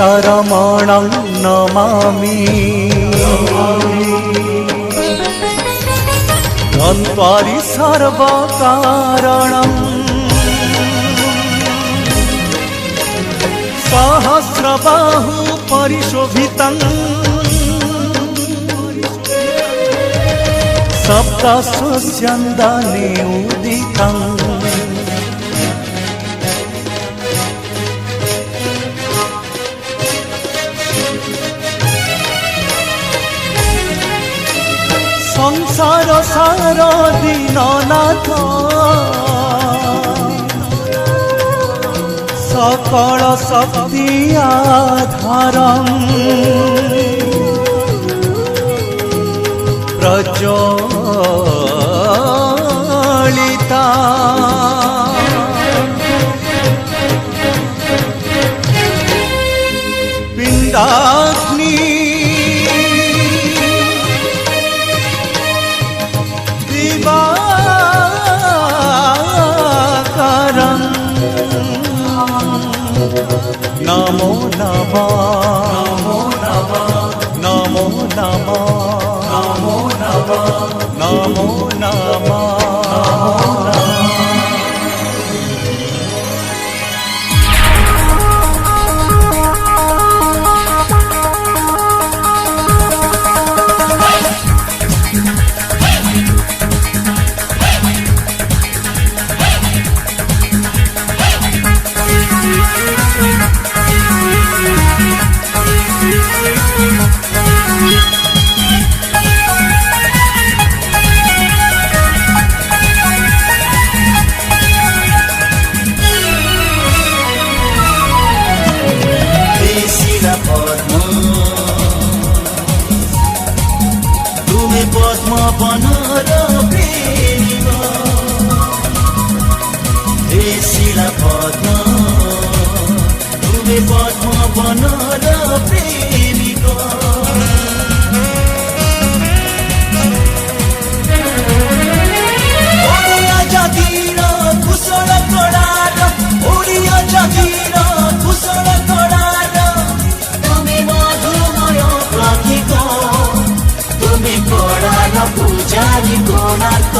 रमणं नमामि धन्वारि सर्वकारणं सहस्रबाहु परिशोभितं सप्तस्यन्दने उदितं संसार सार दीननाथ सकल शक्ति आधारम प्रज्वलिता पिंडाग्नि दिवाकरं नमो नमः नमो नमः नमो नमः नमो नमः पद्म बनर प्रेमिक हे शिला पद्म तुमे पद्म बनर प्रेमिक ओडिया जातिर कुशल कडार ओडिया जातिर कुशल कडार तुमे मधुमय प्रतीक तुमे कडार पूजारी कोणार्क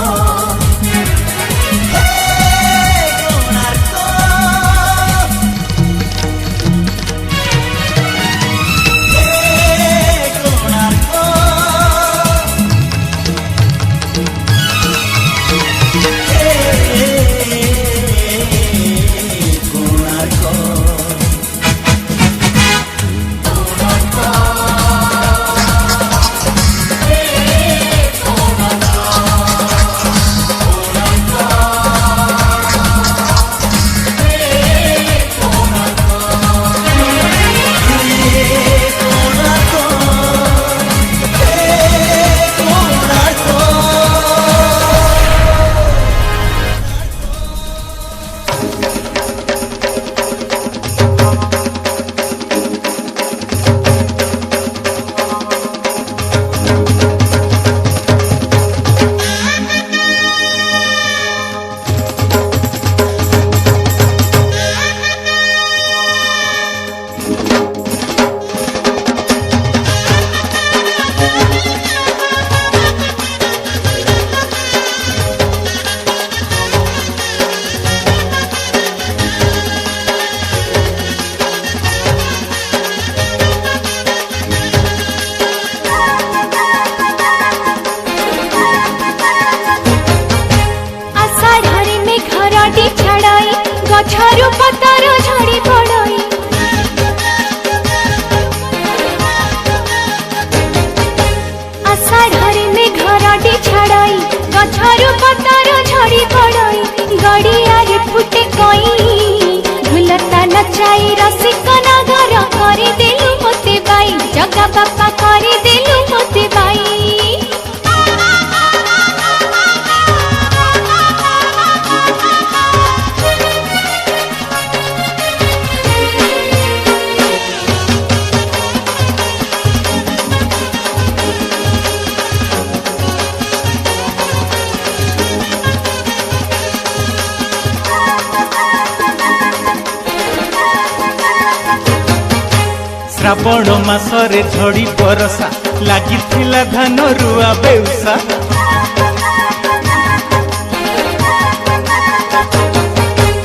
गछरु पतर झड़ी पड़ई आषाढ़ में घरटी छड़ई गछरु पतर झड़ी पड़ई गड़िया रे फुटे कई झुलता नचाई रसिक नगर करी देलु मते बाई जगा बापा करी देलु मते बाई ଶ୍ରାବଣ ମାସରେ ଝଡ଼ି ବରଷା ଲାଗିଥିଲା ଧାନ ରୁଆ ବେଉସା।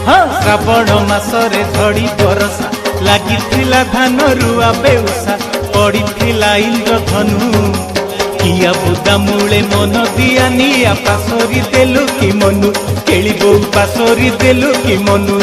ହଁ ଶ୍ରାବଣ ମାସରେ ଝଡ଼ି ବରଷା ଲାଗିଥିଲା ଧାନ ରୁଆ ବେଉସା। ପଡ଼ିଥିଲା ଇନ୍ଦ୍ରଧନୁ କିଆ ବୁଦା ମୂଳେ ମନ ଦିଆ ନିଆ ପାଶୋରି ଦେଲୁ କି ମନୁ କେଳି ବୋଉ ପାଶୋରି ଦେଲୁ କି ମନୁ।